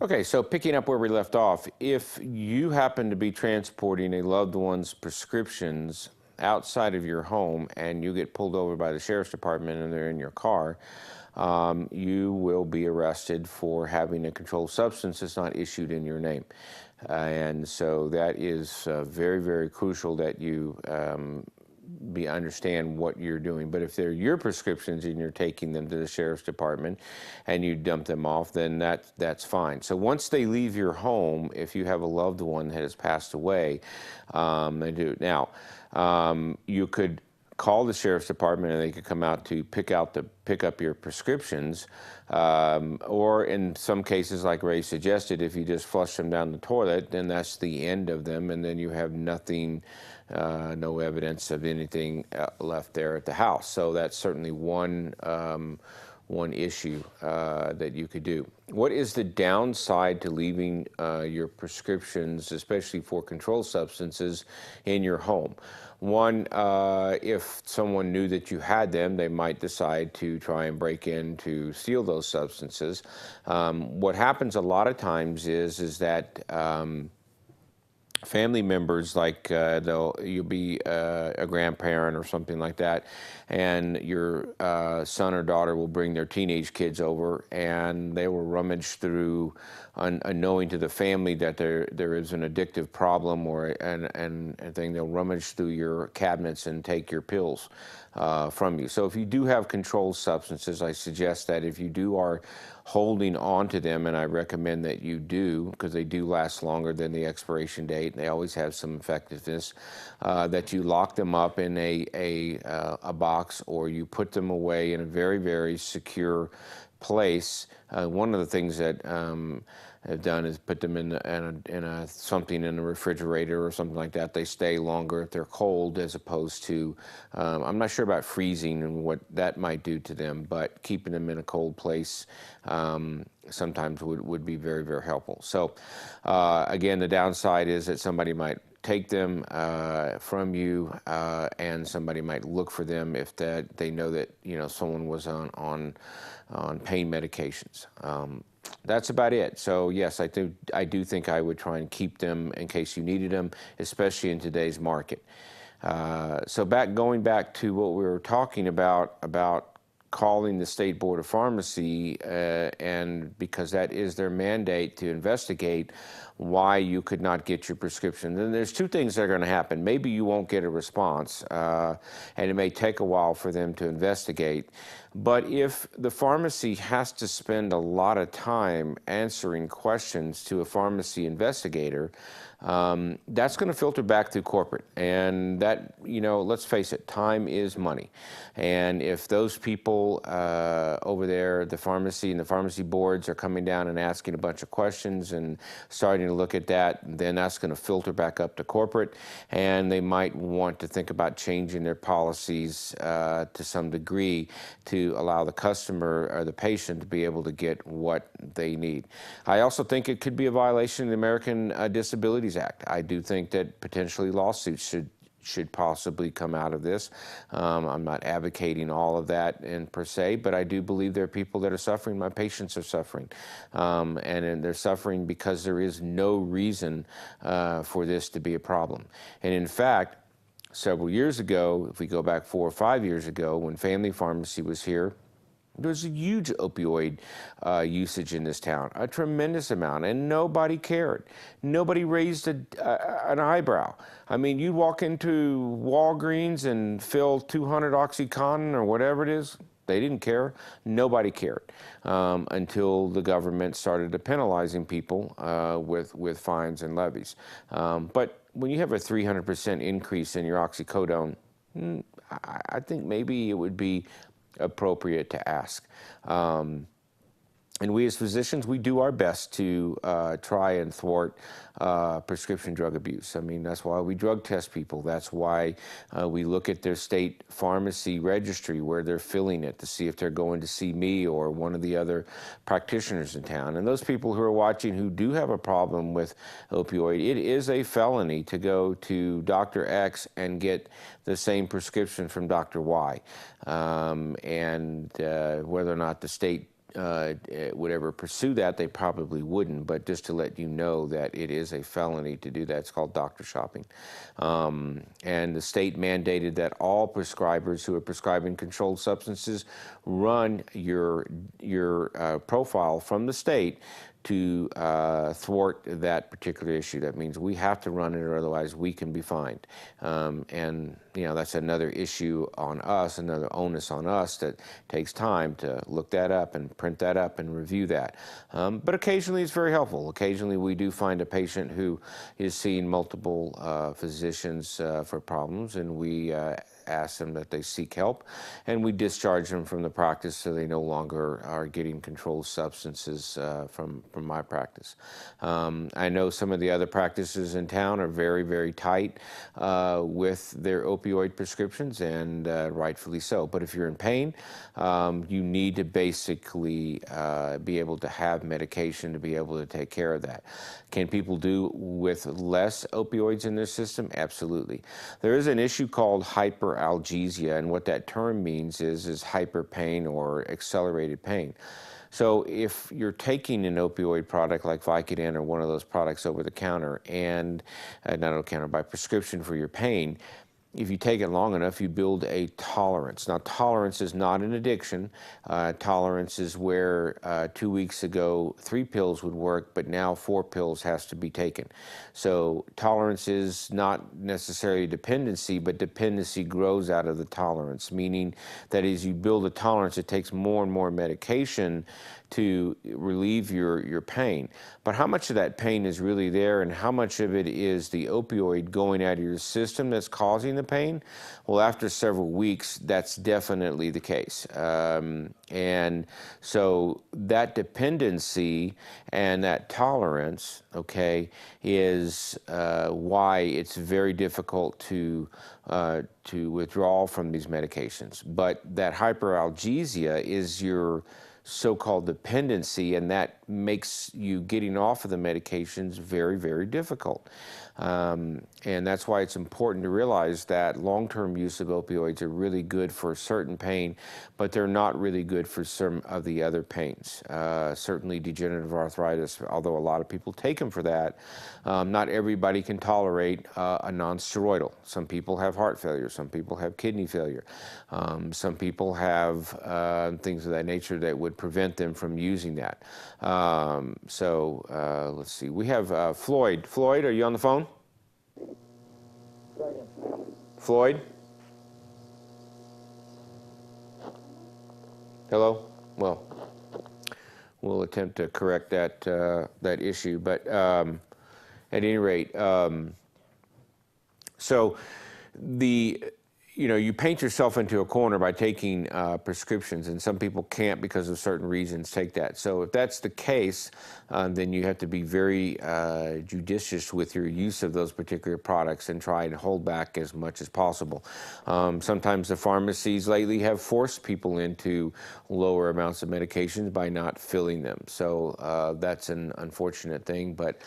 Okay, so picking up where we left off, if you happen to be transporting a loved one's prescriptions outside of your home and you get pulled over by the sheriff's department and they're in your car, you will be arrested for having a controlled substance that's not issued in your name. And so that is very, very crucial that you understand what you're doing. But if they're your prescriptions and you're taking them to the sheriff's department and you dump them off, then that's fine. So once they leave your home, if you have a loved one that has passed away, they do. Now, you could call the sheriff's department and they could come out to pick up your prescriptions, or in some cases, like Ray suggested, if you just flush them down the toilet, then that's the end of them, and then you have nothing, no evidence of anything left there at the house. So that's certainly one issue that you could do. What is the downside to leaving your prescriptions, especially for controlled substances, in your home? One, if someone knew that you had them, they might decide to try and break in to steal those substances. What happens a lot of times is that family members, like you'll be a grandparent or something like that, and your son or daughter will bring their teenage kids over, and they will rummage through, unknowing to the family that there is an addictive problem or and thing. They'll rummage through your cabinets and take your pills from you. So if you do have controlled substances, I suggest that if you are holding on to them, and I recommend that you do, because they do last longer than the expiration date, and they always have some effectiveness, that you lock them up in a box, or you put them away in a very, very secure place. One of the things that have done is put them in something in a refrigerator or something like that. They stay longer if they're cold, as opposed to, I'm not sure about freezing and what that might do to them, but keeping them in a cold place sometimes would be very, very helpful. So again, the downside is that somebody might take them from you, and somebody might look for them if they know that someone was on pain medications. That's about it. So yes, I do think I would try and keep them in case you needed them, especially in today's market. So going back to what we were talking about calling the State Board of Pharmacy, and because that is their mandate to investigate why you could not get your prescription. Then there's two things that are going to happen. Maybe you won't get a response, and it may take a while for them to investigate. But if the pharmacy has to spend a lot of time answering questions to a pharmacy investigator, that's going to filter back through corporate. And that, let's face it, time is money. And if those people over there, the pharmacy and the pharmacy boards, are coming down and asking a bunch of questions and starting to look at that, then that's going to filter back up to corporate. And they might want to think about changing their policies to some degree to allow the customer or the patient to be able to get what they need. I also think it could be a violation of the American Disabilities Act. I do think that potentially lawsuits should possibly come out of this. I'm not advocating all of that per se, but I do believe there are people that are suffering. My patients are suffering, and they're suffering because there is no reason for this to be a problem. And in fact, several years ago, if we go back 4 or 5 years ago, when Family Pharmacy was here, there was a huge opioid usage in this town, a tremendous amount, and nobody cared. Nobody raised an eyebrow. I mean, you walk into Walgreens and fill 200 OxyContin or whatever it is, they didn't care. Nobody cared until the government started penalizing people with fines and levies. But when you have a 300% increase in your oxycodone, I think maybe it would be appropriate to ask. And we as physicians, we do our best to try and thwart prescription drug abuse. I mean, that's why we drug test people. That's why we look at their state pharmacy registry where they're filling it to see if they're going to see me or one of the other practitioners in town. And those people who are watching who do have a problem with opioid, it is a felony to go to Dr. X and get the same prescription from Dr. Y. And whether or not the state would ever pursue that, they probably wouldn't. But just to let you know that it is a felony to do that. It's called doctor shopping. And the state mandated that all prescribers who are prescribing controlled substances run your profile from the state to thwart that particular issue. That means we have to run it, or otherwise we can be fined. And that's another issue on us, another onus on us that takes time to look that up and print that up and review that. But occasionally it's very helpful. Occasionally we do find a patient who is seeing multiple physicians for problems, and we ask them that they seek help, and we discharge them from the practice so they no longer are getting controlled substances from my practice. I know some of the other practices in town are very, very tight with their opioid prescriptions, and rightfully so. But if you're in pain, you need to basically be able to have medication to be able to take care of that. Can people do with less opioids in their system? Absolutely. There is an issue called hyperalgesia, and what that term means is hyper pain or accelerated pain. So if you're taking an opioid product like Vicodin or one of those products over the counter, and not over the counter, by prescription for your pain, if you take it long enough, you build a tolerance. Now, tolerance is not an addiction. Tolerance is where 2 weeks ago 3 pills would work, but now 4 pills has to be taken. So tolerance is not necessarily dependency, but dependency grows out of the tolerance, meaning that as you build a tolerance, it takes more and more medication to relieve your pain. But how much of that pain is really there, and how much of it is the opioid going out of your system that's causing the pain? Well, after several weeks, that's definitely the case. And so that dependency and that tolerance, okay, is why it's very difficult to withdraw from these medications. But that hyperalgesia is your so-called dependency, and that makes you getting off of the medications very, very difficult. And that's why it's important to realize that long-term use of opioids are really good for certain pain, but they're not really good for some of the other pains. Certainly degenerative arthritis, although a lot of people take them for that, not everybody can tolerate a non-steroidal. Some people have heart failure, some people have kidney failure, some people have things of that nature that would prevent them from using that. Let's see, we have Floyd. Floyd, are you on the phone? Floyd? Hello? Well, we'll attempt to correct that that issue, but at any rate, so you paint yourself into a corner by taking prescriptions, and some people can't because of certain reasons take that. So if that's the case, then you have to be very judicious with your use of those particular products and try and hold back as much as possible. Sometimes the pharmacies lately have forced people into lower amounts of medications by not filling them. So that's an unfortunate thing, but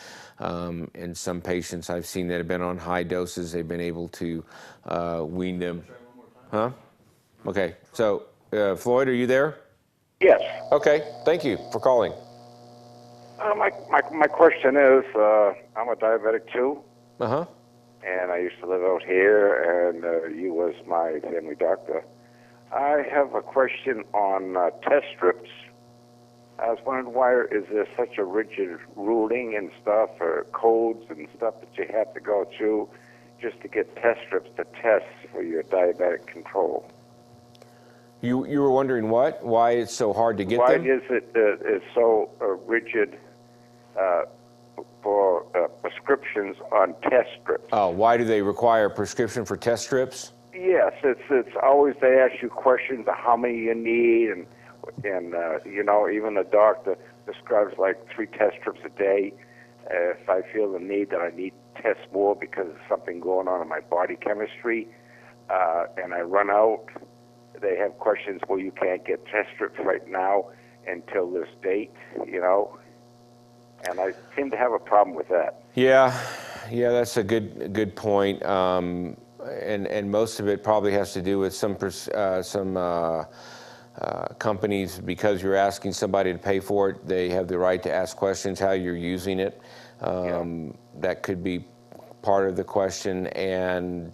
in some patients I've seen that have been on high doses, they've been able to wean them. Huh? Okay. So, Floyd, are you there? Yes. Okay. Thank you for calling. My question is, I'm a diabetic too. Uh-huh. And I used to live out here, and you was my family doctor. I have a question on test strips. I was wondering, why is there such a rigid ruling and stuff, or codes and stuff that you have to go through just to get test strips to test for your diabetic control? You were wondering what? Why it's so hard to get why them? Why is it it's so rigid for prescriptions on test strips? Oh, why do they require a prescription for test strips? Yes, it's always they ask you questions of how many you need, and even the doctor prescribes like 3 test strips a day. If I feel the need that I need to test more because of something going on in my body chemistry, and I run out, they have questions, well, you can't get test strips right now until this date, and I seem to have a problem with that. Yeah, that's a good point. And most of it probably has to do with some companies, because you're asking somebody to pay for it, they have the right to ask questions how you're using it. Yeah. That could be part of the question. And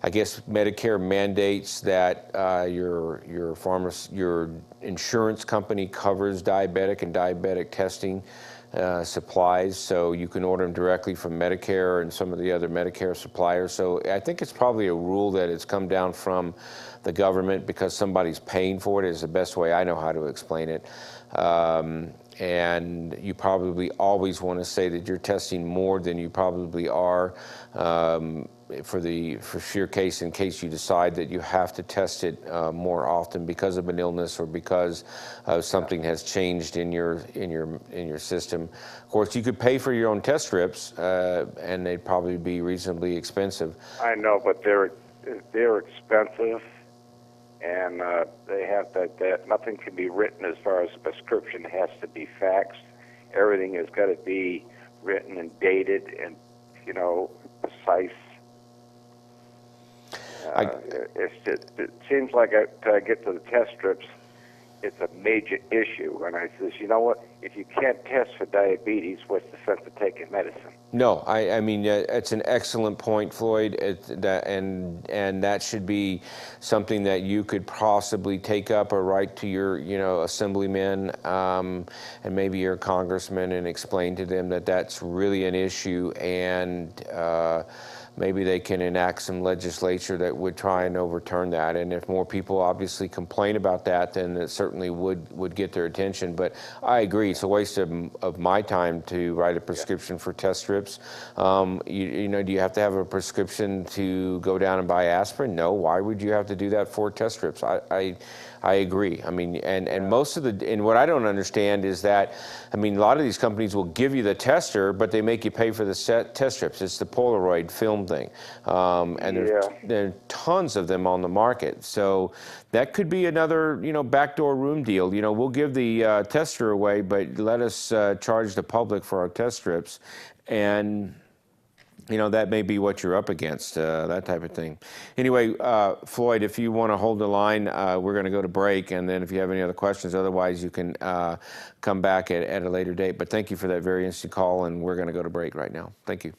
I guess Medicare mandates that your insurance company covers diabetic and diabetic testing supplies, so you can order them directly from Medicare and some of the other Medicare suppliers. So I think it's probably a rule that it's come down from the government because somebody's paying for it, is the best way I know how to explain it. And you probably always want to say that you're testing more than you probably are, for sheer case, in case you decide that you have to test it more often because of an illness or because something has changed in your system. Of course, you could pay for your own test strips, and they'd probably be reasonably expensive. I know, but they're expensive, and they have that nothing can be written as far as a prescription. It has to be faxed. Everything has got to be written and dated and, precise. It seems like till I get to the test strips, it's a major issue. And I says, you know what? If you can't test for diabetes, what's the sense of taking medicine? No, I mean, it's an excellent point, Floyd, and that should be something that you could possibly take up or write to your, assemblymen, and maybe your congressman, and explain to them that that's really an issue, and maybe they can enact some legislature that would try and overturn that. And if more people obviously complain about that, then it certainly would get their attention. But I agree, it's a waste of my time to write a prescription for test strips. Do you have to have a prescription to go down and buy aspirin? No. Why would you have to do that for test strips? I agree. I mean, and most of and what I don't understand is that, I mean, a lot of these companies will give you the tester, but they make you pay for the test strips. It's the Polaroid film thing. And there are tons of them on the market. So that could be another, backdoor room deal. We'll give the tester away, but let us charge the public for our test strips. And that may be what you're up against, that type of thing. Anyway, Floyd, if you want to hold the line, we're going to go to break, and then if you have any other questions, otherwise you can come back at a later date. But thank you for that very interesting call, and we're going to go to break right now. Thank you.